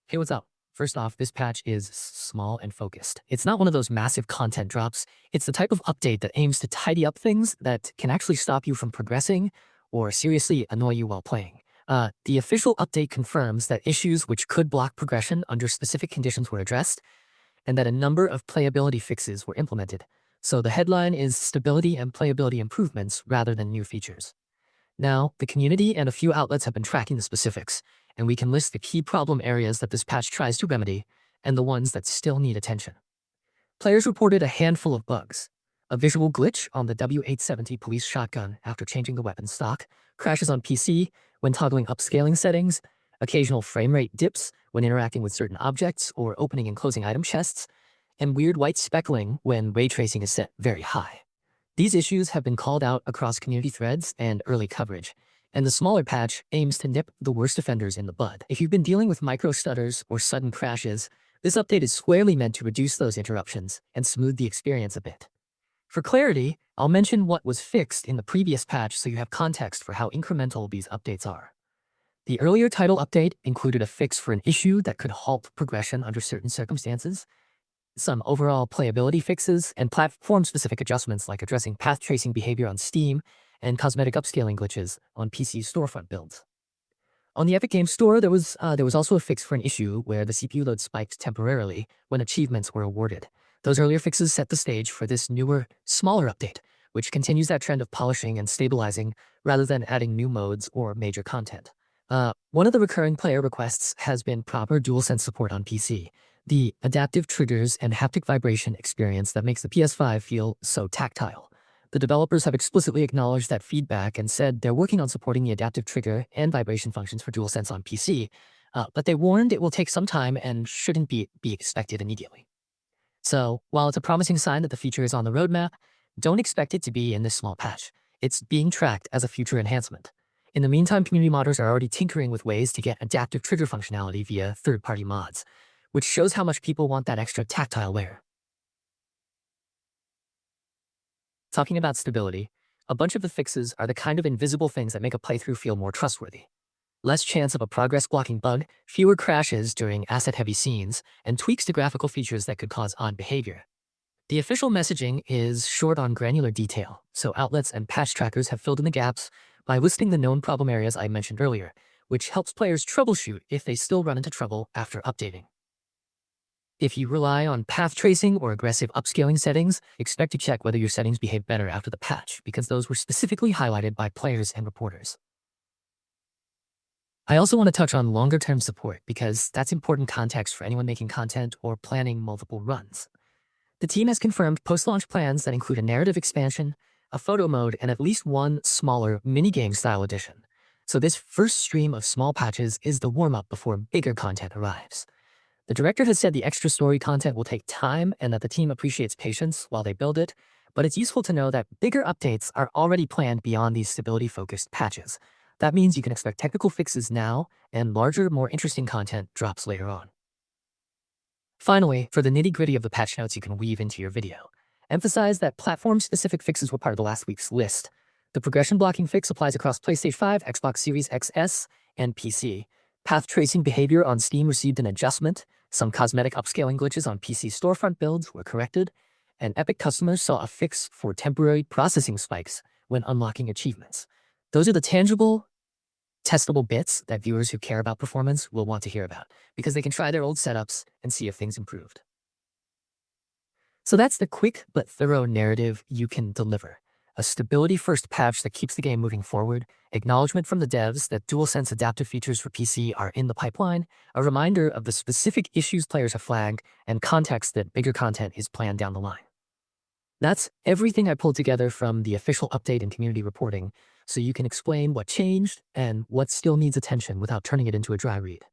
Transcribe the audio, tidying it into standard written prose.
Hey, what's up? First off, this patch is small and focused. It's not one of those massive content drops. It's the type of update that aims to tidy up things that can actually stop you from progressing or seriously annoy you while playing. The official update confirms that issues which could block progression under specific conditions were addressed, and that a number of playability fixes were implemented. So the headline is stability and playability improvements rather than new features. Now, the community and a few outlets have been tracking the specifics, and we can list the key problem areas that this patch tries to remedy and the ones that still need attention. Players reported a handful of bugs. A visual glitch on the W870 Police shotgun after changing the weapon stock, crashes on PC when toggling upscaling settings, occasional frame rate dips when interacting with certain objects or opening and closing item chests, and weird white speckling when ray tracing is set very high. These issues have been called out across community threads and early coverage, and the smaller patch aims to nip the worst offenders in the bud. If you've been dealing with micro stutters or sudden crashes, this update is squarely meant to reduce those interruptions and smooth the experience a bit. For clarity, I'll mention what was fixed in the previous patch so you have context for how incremental these updates are. The earlier title update included a fix for an issue that could halt progression under certain circumstances, some overall playability fixes, and platform-specific adjustments like addressing path tracing behavior on Steam and cosmetic upscaling glitches on PC storefront builds. On the Epic Games Store, there was also a fix for an issue where the CPU load spiked temporarily when achievements were awarded. Those earlier fixes set the stage for this newer, smaller update, which continues that trend of polishing and stabilizing rather than adding new modes or major content. One of the recurring player requests has been proper DualSense support on PC, the adaptive triggers and haptic vibration experience that makes the PS5 feel so tactile. The developers have explicitly acknowledged that feedback and said they're working on supporting the adaptive trigger and vibration functions for DualSense on PC, but they warned it will take some time and shouldn't be expected immediately. So, while it's a promising sign that the feature is on the roadmap, don't expect it to be in this small patch. It's being tracked as a future enhancement. In the meantime, community modders are already tinkering with ways to get adaptive trigger functionality via third-party mods, which shows how much people want that extra tactile layer. Talking about stability, a bunch of the fixes are the kind of invisible things that make a playthrough feel more trustworthy. Less chance of a progress-blocking bug, fewer crashes during asset-heavy scenes, and tweaks to graphical features that could cause odd behavior. The official messaging is short on granular detail, so outlets and patch trackers have filled in the gaps by listing the known problem areas I mentioned earlier, which helps players troubleshoot if they still run into trouble after updating. If you rely on path tracing or aggressive upscaling settings, expect to check whether your settings behave better after the patch, because those were specifically highlighted by players and reporters. I also want to touch on longer-term support, because that's important context for anyone making content or planning multiple runs. The team has confirmed post-launch plans that include a narrative expansion, a photo mode, and at least one smaller minigame style edition. So this first stream of small patches is the warm-up before bigger content arrives. The director has said the extra story content will take time and that the team appreciates patience while they build it, but it's useful to know that bigger updates are already planned beyond these stability-focused patches. That means you can expect technical fixes now and larger, more interesting content drops later on. Finally, for the nitty-gritty of the patch notes you can weave into your video, emphasize that platform-specific fixes were part of the last week's list. The progression blocking fix applies across PlayStation 5, Xbox Series XS, and PC. Path tracing behavior on Steam received an adjustment. Some cosmetic upscaling glitches on PC storefront builds were corrected, and Epic customers saw a fix for temporary processing spikes when unlocking achievements. Those are the tangible, testable bits that viewers who care about performance will want to hear about, because they can try their old setups and see if things improved. So that's the quick but thorough narrative you can deliver. A stability-first patch that keeps the game moving forward, acknowledgement from the devs that DualSense adaptive features for PC are in the pipeline, a reminder of the specific issues players have flagged, and context that bigger content is planned down the line. That's everything I pulled together from the official update and community reporting, so you can explain what changed and what still needs attention without turning it into a dry read.